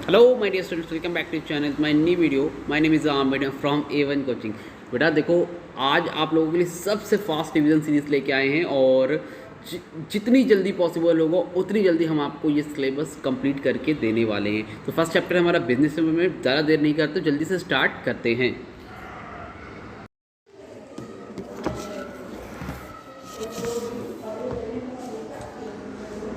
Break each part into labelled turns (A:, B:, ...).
A: Hello my dear students, welcome back to channel my new video. My name is Aamir from A1 coaching. बेटा देखो, आज आप लोगों के लिए सबसे फास्ट रिवीजन सीरीज़ लेके आए हैं और जितनी जल्दी पॉसिबल होगा उतनी जल्दी हम आपको ये सिलेबस कंप्लीट करके देने वाले हैं। तो फर्स्ट चैप्टर हमारा बिजनेस में ज़्यादा देर नहीं करते, जल्दी से स्टार्ट करते हैं।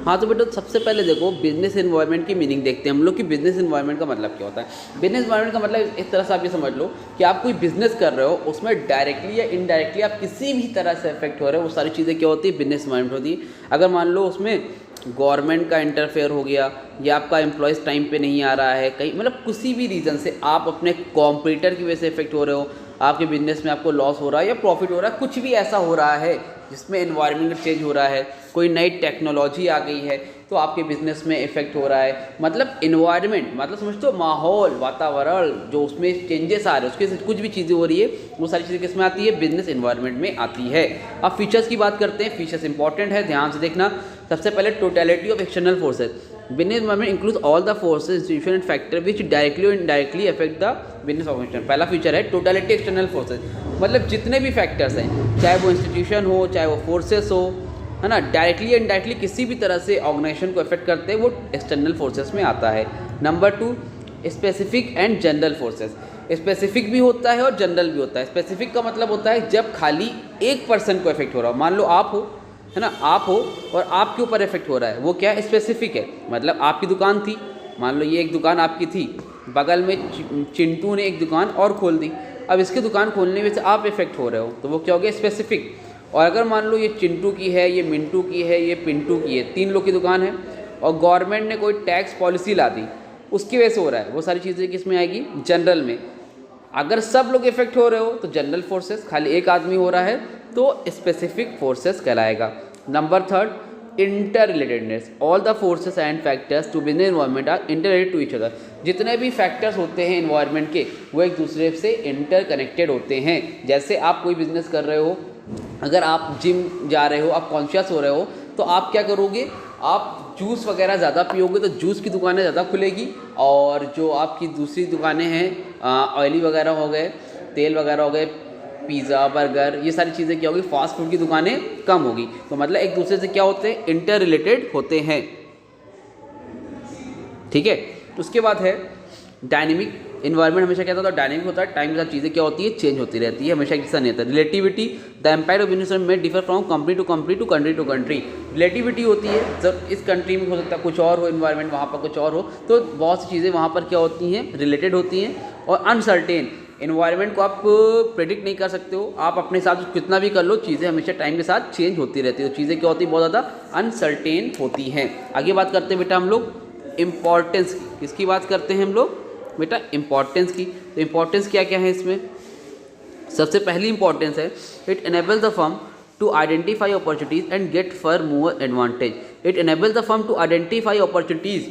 A: हाँ तो बेटा, सबसे पहले देखो बिजनेस एनवायरनमेंट की मीनिंग देखते हैं हम लोग कि बिजनेस एनवायरनमेंट का मतलब क्या होता है। बिजनेस एनवायरनमेंट का मतलब इस तरह से आप ये समझ लो कि आप कोई बिजनेस कर रहे हो, उसमें डायरेक्टली या इनडायरेक्टली आप किसी भी तरह से इफेक्ट हो रहे हो, वो सारी चीज़ें क्या होती है, बिजनेस एनवायरनमेंट होती है। अगर मान लो उसमें गवर्नमेंट का इंटरफेयर हो गया या आपका एम्प्लॉयज़ टाइम पे नहीं आ रहा है, कहीं मतलब किसी भी रीज़न से आप अपने कॉम्पिटिटर की वजह से इफेक्ट हो रहे हो, आपके बिजनेस में आपको लॉस हो रहा है या प्रॉफिट हो रहा है, कुछ भी ऐसा हो रहा है जिसमें एनवायरनमेंट चेंज हो रहा है, कोई नई टेक्नोलॉजी आ गई है तो आपके बिजनेस में इफेक्ट हो रहा है। मतलब एनवायरनमेंट मतलब समझते हो माहौल, वातावरण, जो उसमें चेंजेस आ रहे हैं उसके कुछ भी चीज़ें हो रही है, वो सारी चीज़ें किस में आती है, बिजनेस एनवायरनमेंट में आती है। अब फीचर्स की बात करते हैं। फीचर्स इंपॉर्टेंट है, ध्यान से देखना। सबसे पहले totality of external forces. Business environment includes all the forces, institution and factor which directly और indirectly affect the business organisation. पहला फीचर है टोटलिटी एक्सटर्नल फोर्सेज, मतलब जितने भी फैक्टर्स हैं, चाहे वो इंस्टीट्यूशन हो, चाहे वो फोर्सेस हो, है ना, डायरेक्टली या इनडायरेक्टली किसी भी तरह से ऑर्गेनाइजेशन को इफेक्ट करते हैं, वो एक्सटर्नल फोर्सेस में आता है। Number 2, specific and general forces. Specific भी होता है और जनरल भी होता है। स्पेसिफिक का मतलब होता है जब खाली एक पर्सन को इफेक्ट हो रहा हो, मान लो आप हो, है ना, आप हो और आपके ऊपर इफेक्ट हो रहा है, वो क्या है, स्पेसिफिक है। मतलब आपकी दुकान थी, मान लो ये एक दुकान आपकी थी, बगल में चिंटू ने एक दुकान और खोल दी, अब इसकी दुकान खोलने में से आप इफेक्ट हो रहे हो, तो वो क्या हो गया, स्पेसिफिक। और अगर मान लो ये चिंटू की है, ये मिंटू की है, ये पिंटू की है, 3 लोग की दुकान है और गवर्नमेंट ने कोई टैक्स पॉलिसी ला दी, उसकी वजह से हो रहा है, वो सारी चीज़ें किस में आएगी, जनरल में। अगर सब लोग इफेक्ट हो रहे हो तो जनरल फोर्सेस, खाली एक आदमी हो रहा है तो स्पेसिफिक फोर्सेस कहलाएगा। Number 3, interrelatedness. All the forces and factors to business environment are interrelated to each other. जितने भी फैक्टर्स होते हैं एनवायरनमेंट के, वो एक दूसरे से इंटर कनेक्टेड होते हैं। जैसे आप कोई बिजनेस कर रहे हो, अगर आप जिम जा रहे हो, आप कॉन्शियस हो रहे हो, तो आप क्या करोगे, आप जूस वगैरह ज़्यादा पियोगे तो जूस की दुकानें ज़्यादा खुलेगी, और जो आपकी दूसरी दुकानें हैं, ऑयली वगैरह हो गए, तेल वगैरह हो गए, पिज़्ज़ा, बर्गर, ये सारी चीज़ें क्या होगी, फास्ट फूड की दुकानें कम होगी। तो मतलब एक दूसरे से क्या होते हैं, इंटर रिलेटेड होते हैं। ठीक है, उसके बाद है डायनेमिक इन्वायरमेंट। हमेशा क्या होता है, डायनेमिक होता है, टाइम के साथ चीज़ें क्या होती है, चेंज होती रहती है, हमेशा एक जैसा नहीं होता। Relativity, the empire of business में differ from company to company to country to country. Relativity होती है, जब इस कंट्री में हो सकता है कुछ और हो इन्वायरमेंट, वहाँ पर कुछ और हो, तो बहुत सी चीज़ें वहाँ पर क्या होती हैं, रिलेटेड होती हैं। और अनसर्टेन, इन्वायरमेंट को आप प्रेडिक्ट नहीं कर सकते हो, आप अपने हिसाब से कितना भी कर लो, चीज़ें हमेशा टाइम के साथ चेंज होती रहती है, तो चीज़ें क्या होती है, बहुत ज़्यादा अनसर्टेन होती हैं। आगे बात करते हैं बेटा हम लोग इम्पॉर्टेंस की। किसकी बात करते हैं हम लोग बेटा, इम्पॉर्टेंस की। तो इम्पॉर्टेंस क्या क्या है इसमें, सबसे पहली इंपॉर्टेंस है, it enables the firm to identify opportunities and get first mover advantage. It enables the firm to identify opportunities.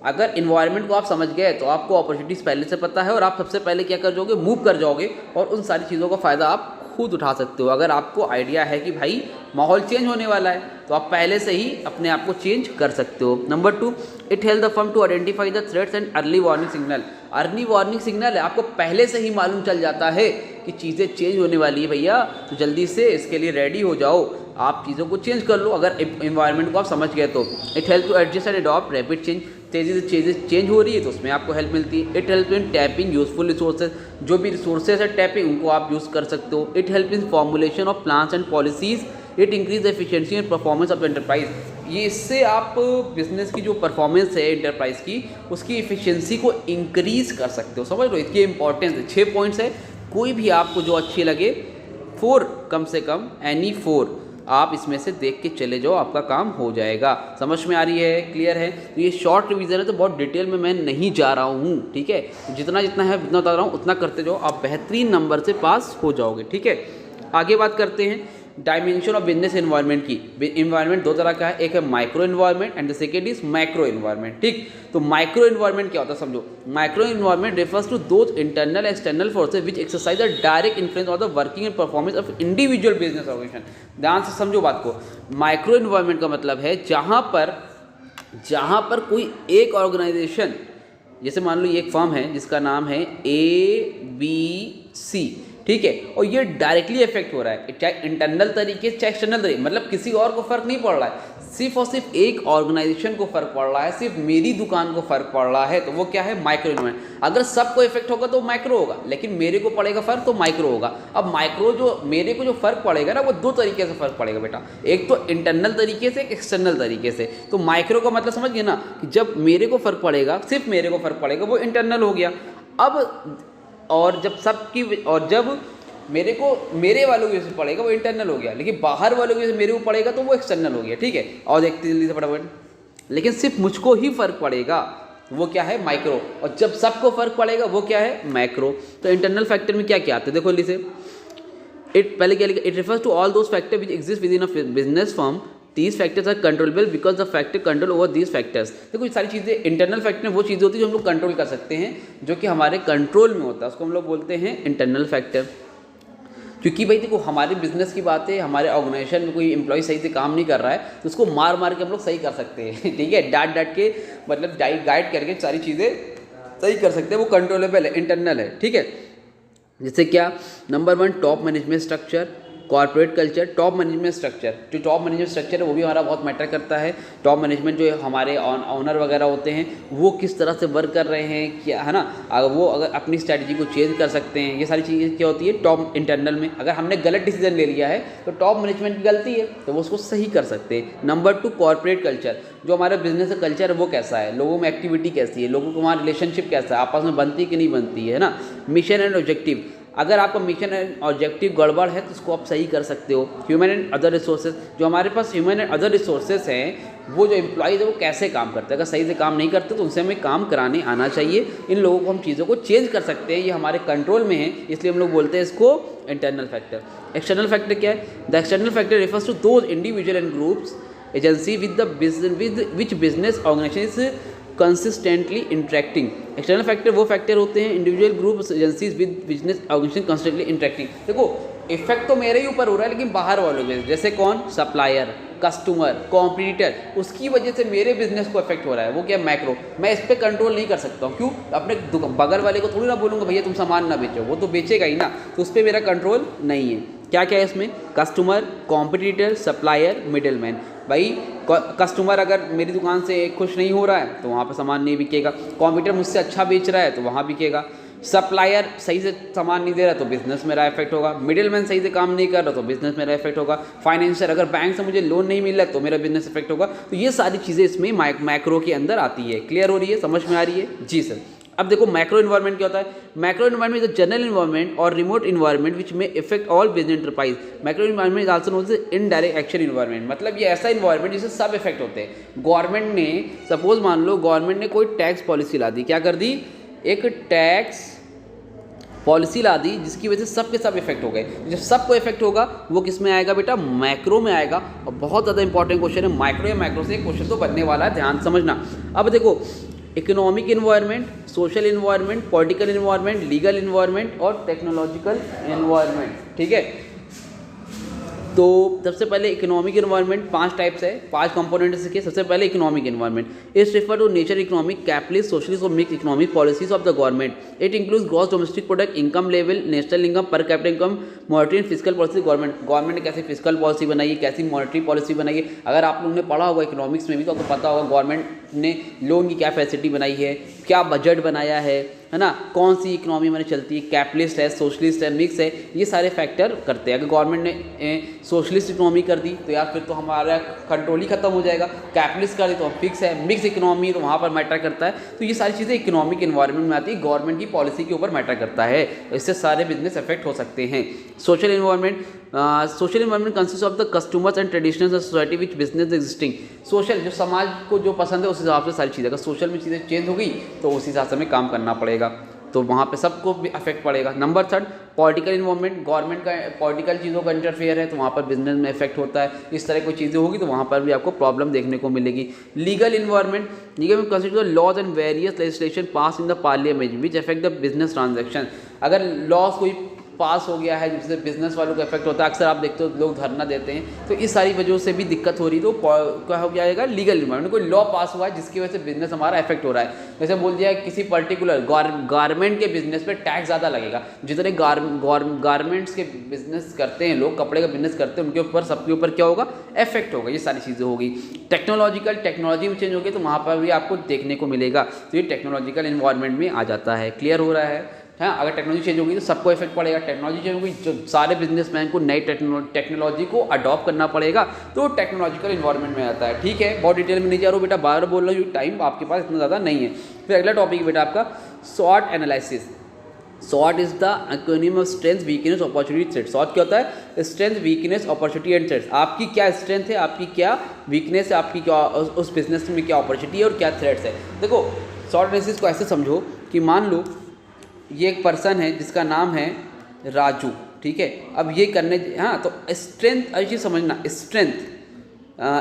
A: अगर इन्वायरमेंट को आप समझ गए तो आपको अपॉर्चुनिटीज़ पहले से पता है और आप सबसे पहले क्या कर जाओगे, मूव कर जाओगे और उन सारी चीज़ों का फ़ायदा आप खुद उठा सकते हो। अगर आपको आइडिया है कि भाई माहौल चेंज होने वाला है तो आप पहले से ही अपने आप को चेंज कर सकते हो। Number 2, it help the firm to identify the threats and early warning signal. Early warning signal है, आपको पहले से ही मालूम चल जाता है कि चीज़ें चेंज होने वाली है भैया, तो जल्दी से इसके लिए रेडी हो जाओ, आप चीज़ों को चेंज कर लो अगर इन्वायरमेंट को आप समझ गए तो। It help to adjust and adopt rapid change. तेज़ी से चीज़ें चेंज हो रही है तो उसमें आपको हेल्प मिलती है। It help in tapping useful resources, जो भी रिसोर्सेज है टैपिंग, उनको आप यूज़ कर सकते हो। It help in formulation of plans and policies. It increase the efficiency and performance of enterprise. ये इससे आप बिजनेस की जो परफॉर्मेंस है एंटरप्राइज की, उसकी एफिशिएंसी को इंक्रीज कर सकते हो। समझ लो, इसकी इंपॉर्टेंस है। 6 पॉइंट्स है, कोई भी आपको जो अच्छी लगे, 4 कम से कम, एनी 4 आप इसमें से देख के चले जाओ, आपका काम हो जाएगा। समझ में आ रही है, क्लियर है। तो ये शॉर्ट रिवीजन है तो बहुत डिटेल में मैं नहीं जा रहा हूँ, ठीक है। जितना जितना है उतना बता रहा हूँ, उतना करते जाओ, आप बेहतरीन नंबर से पास हो जाओगे, ठीक है। आगे बात करते हैं डायमेंशन ऑफ बिजनेस एनवायरनमेंट की। इन्वायरमेंट 2 तरह का है, एक है micro environment and the second is macro environment, ठीक। तो माइक्रो एनवायरनमेंट क्या होता है समझो। Micro environment refers to those internal external forces which exercise the direct influence on the working and performance of individual business organisation. ध्यान से समझो बात को। माइक्रो एनवायरनमेंट का मतलब है जहाँ पर कोई एक ऑर्गेनाइजेशन जैसे मान लो ये एक फर्म है जिसका नाम है ABC, ठीक है, और ये डायरेक्टली इफेक्ट हो रहा है, चाहे इंटरनल तरीके चाहे एक्सटर्नल तरीके, मतलब किसी और को फर्क नहीं पड़ रहा है, सिर्फ और सिर्फ एक ऑर्गेनाइजेशन को फर्क पड़ रहा है, सिर्फ मेरी दुकान को फर्क पड़ रहा है, तो वो क्या है, माइक्रो इन्वायरमेंट। अगर सबको इफेक्ट होगा तो माइक्रो होगा, लेकिन मेरे को पड़ेगा फर्क तो माइक्रो होगा। अब माइक्रो जो मेरे को जो फर्क पड़ेगा ना, वो दो तरीके से फर्क पड़ेगा बेटा, एक तो इंटरनल तरीके से, एक एक्सटर्नल तरीके से। तो माइक्रो का मतलब समझ गए ना, कि जब मेरे को फर्क पड़ेगा, सिर्फ मेरे को फर्क पड़ेगा, वो इंटरनल हो गया। अब और जब सबकी, और जब मेरे वालों की वजह से पड़ेगा वो इंटरनल हो गया, लेकिन बाहर वालों की वजह से मेरे को पड़ेगा तो वो एक्सटर्नल हो गया, ठीक है। और देखते जल्दी से फटाफट, लेकिन सिर्फ मुझको ही फर्क पड़ेगा, वो क्या है, माइक्रो, और जब सबको फर्क पड़ेगा वो क्या है, मैक्रो। तो इंटरनल फैक्टर में क्या क्या आते हैं, देखो जल्दी से, पहले क्या लिखा, it refers to all those factor which exist within a business firm, these factors are controllable because the factor control over these factors। देखो ये सारी चीज़ें, इंटरनल फैक्टर वो चीज़ें होती है जो हम लोग कंट्रोल कर सकते हैं, जो कि हमारे कंट्रोल में होता है, उसको हम लोग बोलते हैं इंटरनल फैक्टर। क्योंकि भाई देखो, हमारे बिजनेस की बात है, हमारे ऑर्गेनाइजेशन में कोई एम्प्लॉय सही से काम नहीं कर रहा है, तो उसको मार मार के हम लोग सही कर सकते हैं, ठीक है, डांट डांट के, मतलब गाइड करके सारी चीज़ें सही कर सकते हैं, वो कंट्रोलेबल है, इंटरनल है, ठीक है। जैसे क्या, number 1 top management structure, corporate culture. Top management structure, जो टॉप मैनेजमेंट स्ट्रक्चर है वो भी हमारा बहुत मैटर करता है। टॉप मैनेजमेंट जो हमारे ऑनर वगैरह होते हैं, वो किस तरह से वर्क कर रहे हैं, क्या है ना, अगर अपनी स्ट्रैटेजी को चेंज कर सकते हैं, ये सारी चीज़ें क्या होती है टॉप इंटरनल में। अगर हमने गलत डिसीजन ले लिया है तो टॉप मैनेजमेंट की गलती है, तो वो उसको सही कर सकते हैं। नंबर 2 कॉर्पोरेट कल्चर, जो हमारा बिजनेस का कल्चर है वो कैसा है, लोगों में एक्टिविटी कैसी है, लोगों को हमारा रिलेशनशिप कैसा है, आपस में बनती है कि नहीं बनती है ना। मिशन एंड ऑब्जेक्टिव, अगर आपका मिशन एंड ऑब्जेक्टिव गड़बड़ है तो उसको आप सही कर सकते हो। ह्यूमन एंड अदर रिसोर्सेज, जो हमारे पास ह्यूमन एंड अदर रिसोर्सेज हैं, वो जो एम्प्लॉइज़ है वो कैसे काम करते हैं, अगर सही से काम नहीं करते तो उनसे हमें काम कराने आना चाहिए। इन लोगों को हम चीज़ों को चेंज कर सकते हैं, ये हमारे कंट्रोल में है, इसलिए हम लोग बोलते हैं इसको इंटरनल फैक्टर। एक्सटर्नल फैक्टर क्या है, the external factor refers to those individual and groups agency with which business organisation is consistently interacting. External factor वो फैक्टर होते हैं, individual group agencies with business organisation consistently interacting. देखो effect तो मेरे ही ऊपर हो रहा है, लेकिन बाहर वालों के, जैसे कौन, सप्लायर, कस्टमर, कॉम्पिटिटर, उसकी वजह से मेरे बिजनेस को इफेक्ट हो रहा है, वो क्या, मैक्रो। मैं इस पर कंट्रोल नहीं कर सकता हूँ, क्यों, अपने बगल वाले को थोड़ी ना बोलूँगा भैया तुम सामान ना बेचो, वो तो बेचेगा ही ना, तो उस पर मेरा कंट्रोल नहीं है। क्या क्या है इसमें, कस्टमर, कॉम्पिटिटर, सप्लायर, मिडिलमैन। भाई कस्टमर अगर मेरी दुकान से खुश नहीं हो रहा है तो वहाँ पे सामान नहीं बिकेगा, कॉम्पिटिटर मुझसे अच्छा बेच रहा है तो वहाँ बिकेगा, सप्लायर सही से सामान नहीं दे रहा तो बिजनेस मेरा इफेक्ट होगा, मिडिलमैन सही से काम नहीं कर रहा तो बिजनेस मेरा इफेक्ट होगा, फाइनेंशियल अगर बैंक से मुझे लोन नहीं मिल रहा है तो मेरा बिजनेस इफेक्ट होगा। तो ये सारी चीज़ें इसमें मैक्रो के अंदर आती है। क्लियर हो रही है, समझ में आ रही है जी सर। अब देखो मैक्रो इन्वायरमेंट क्या होता है, macro environment is a general environment और रिमोट इन्वायरमेंट विच में effect all business enterprise. Macro environment is also known as indirect action environment, मतलब ये ऐसा इन्वायरमेंट जिससे सब इफेक्ट होते हैं। गवर्नमेंट ने, सपोज मान लो गवर्नमेंट ने कोई टैक्स पॉलिसी ला दी, क्या कर दी, एक टैक्स पॉलिसी ला दी जिसकी वजह से सब के सब इफेक्ट हो गए। जब सबको इफेक्ट होगा वो किस में आएगा बेटा, मैक्रो में आएगा। और बहुत ज़्यादा इंपॉर्टेंट क्वेश्चन है, माइक्रो या मैक्रो से एक क्वेश्चन तो बनने वाला है, ध्यान समझना। अब देखो economic environment, social environment, political environment, legal environment और टेक्नोलॉजिकल इन्वायरमेंट, ठीक है। तो सबसे पहले इकोनॉमिक इन्वायरमेंट 5 टाइप्स है, 5 कंपोनेंट इसके। सबसे पहले economic environment is refer to nature economic, capitalist, socialist और mix economic policies of the government. It includes gross domestic product, income level, national income, per capita income, monetary and physical policy. Government ने कैसे physical policy बनाई है, कैसी monetary policy बनाई है। अगर आप लोगों ने पढ़ा होगा इकोनॉमिक्स में भी तो आपको पता होगा गवर्नमेंट ने लोन की क्या फैसिलिटी बनाई है, क्या बजट बनाया है ना, कौन सी इकोनॉमी में चलती है, कैपिटलिस्ट है, सोशलिस्ट है, मिक्स है, ये सारे फैक्टर करते हैं। अगर गवर्नमेंट ने सोशलिस्ट इकोनॉमी कर दी तो यार फिर तो हमारा कंट्रोल ही खत्म हो जाएगा, कैपिटलिस्ट कर दी तो फिक्स है, मिक्स इकोनॉमी तो वहाँ पर मैटर करता है। तो ये सारी चीज़ें इकोनॉमिक इन्वायरमेंट में आती है, गवर्नमेंट की पॉलिसी के ऊपर मैटर करता है, इससे सारे बिजनेस इफेक्ट हो सकते हैं। Social environment, social environment consist of the customers and traditionals of society which business existing. Social, जो समाज को जो पसंद है उस हिसाब से सारी चीज़ें, अगर सोशल में चीज़ें चेंज हो गई तो उस हिसाब से हमें काम करना पड़ेगा, तो वहाँ पे सबको भी अफेक्ट पड़ेगा। नंबर 3 पॉलिटिकल इन्वॉल्वमेंट, गवर्नमेंट का पॉलिटिकल चीज़ों का इंटरफेयर है तो वहाँ पर बिजनेस में इफेक्ट होता है। इस तरह कोई चीज़ें होगी तो वहाँ पर भी आपको प्रॉब्लम देखने को मिलेगी। Legal environment, legal consider laws and various legislation pass in the parliament which affect the business transaction. अगर लॉज कोई पास हो गया है, जिससे बिजनेस वालों को इफेक्ट होता है। अक्सर आप देखते हो लोग धरना देते हैं, तो इस सारी वजहों से भी दिक्कत हो रही है। तो क्या हो जाएगा, लीगल इन्वायरमेंट, कोई लॉ पास हुआ है जिसकी वजह से बिजनेस हमारा इफेक्ट हो रहा है। जैसे बोल दिया किसी पर्टिकुलर गारमेंट के बिजनेस पे टैक्स ज़्यादा लगेगा। जितने गारमेंट्स के बिजनेस करते हैं लोग, कपड़े का बिजनेस करते हैं, उनके ऊपर सबके ऊपर क्या होगा, इफेक्ट होगा। ये सारी चीज़ें होगी। टेक्नोलॉजी में चेंज होगी तो वहाँ पर भी आपको देखने को मिलेगा। तो ये टेक्नोलॉजिकल इन्वायरमेंट में आ जाता है। क्लियर हो रहा है? हाँ, अगर टेक्नोलॉजी चेंज होगी तो सबको इफेक्ट पड़ेगा। टेक्नोलॉजी चेंज होगी, जो सारे बिजनेसमैन को नई टेक्नोलॉजी को अडॉप्ट करना पड़ेगा, तो टेक्नोलॉजिकल इन्वायरमेंट में आता है। ठीक है, बहुत डिटेल में नहीं जा रहा हूँ बेटा, बार बोल रहा हूँ, टाइम आपके पास इतना ज़्यादा नहीं है। फिर अगला टॉपिक बेटा आपका SWOT analysis. SWOT is the acronym of strength, weakness, opportunity, threat. SWOT क्या होता है? Strength, weakness, opportunity and threats. आपकी क्या स्ट्रेंथ है, आपकी क्या वीकनेस है, आपकी क्या उस बिजनेस में क्या अपॉर्चुनिटी है और क्या थ्रेट्स है। देखो, SWOT एनालिसिस को ऐसे समझो कि मान लो ये एक पर्सन है जिसका नाम है राजू। ठीक है, अब ये करने, हाँ, तो स्ट्रेंथ अच्छी समझना, स्ट्रेंथ,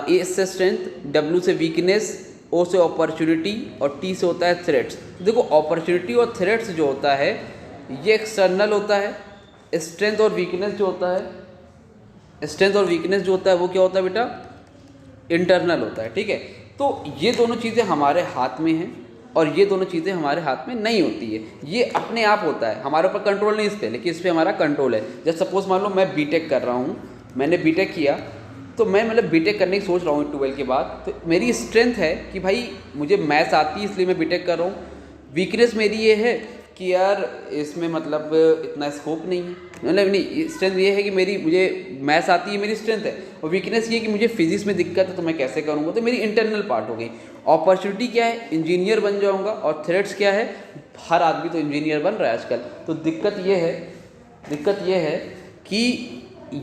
A: ए से स्ट्रेंथ, W से वीकनेस, O से अपॉर्चुनिटी और T से होता है थ्रेट्स। देखो, अपॉर्चुनिटी और थ्रेट्स जो होता है ये एक्सटर्नल होता है। स्ट्रेंथ और वीकनेस जो होता है, स्ट्रेंथ और वीकनेस जो होता है वो क्या होता है बेटा, इंटरनल होता है। ठीक है, तो ये दोनों चीज़ें हमारे हाथ में हैं और ये दोनों चीज़ें हमारे हाथ में नहीं होती है। ये अपने आप होता है, हमारे ऊपर कंट्रोल नहीं इस पर, लेकिन इस पर हमारा कंट्रोल है। जैसे सपोज मान लो मैं बीटेक कर रहा हूँ, मैंने बीटेक किया, तो मैं मतलब बीटेक करने की सोच रहा हूँ 12 के बाद, तो मेरी स्ट्रेंथ है कि भाई मुझे मैथ्स आती है इसलिए मैं बीटेक कर रहा हूँ। वीकनेस मेरी ये है कि यार इसमें मतलब इतना स्कोप नहीं है, मतलब नहीं, स्ट्रेंथ ये है कि मुझे मैथ्स आती है, मेरी स्ट्रेंथ है। और वीकनेस ये कि मुझे फिजिक्स में दिक्कत है, तो मैं कैसे करूँगा, तो मेरी इंटरनल पार्ट हो गई। अपॉर्चुनिटी क्या है, इंजीनियर बन जाऊँगा। और थ्रेट्स क्या है, हर आदमी तो इंजीनियर बन रहा है आजकल। तो दिक्कत ये है कि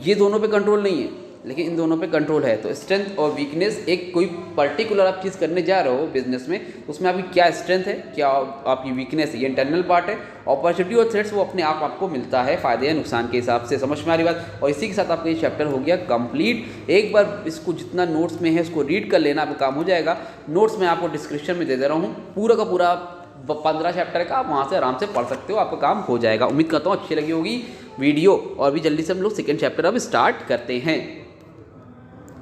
A: ये दोनों पे कंट्रोल नहीं है, लेकिन इन दोनों पे कंट्रोल है। तो स्ट्रेंथ और वीकनेस, एक कोई पर्टिकुलर आप चीज़ करने जा रहे हो बिजनेस में, उसमें आपकी क्या स्ट्रेंथ है, क्या आपकी वीकनेस है, ये इंटरनल पार्ट है। अपॉर्चुनिटी और थ्रेट्स वो अपने आप आपको मिलता है फ़ायदे या नुकसान के हिसाब से। समझ में आ रही बात? और इसी के साथ आपका ये चैप्टर हो गया कंप्लीट। एक बार इसको जितना नोट्स में है इसको रीड कर लेना, आपका काम हो जाएगा। नोट्स मैं आपको डिस्क्रिप्शन में दे दे रहा हूँ, पूरा का पूरा 15 चैप्टर का, आप वहाँ से आराम से पढ़ सकते हो, आपका काम हो जाएगा। उम्मीद करता हूँ अच्छी लगी होगी वीडियो। और भी जल्दी से हम लोग सेकेंड चैप्टर अब स्टार्ट करते हैं।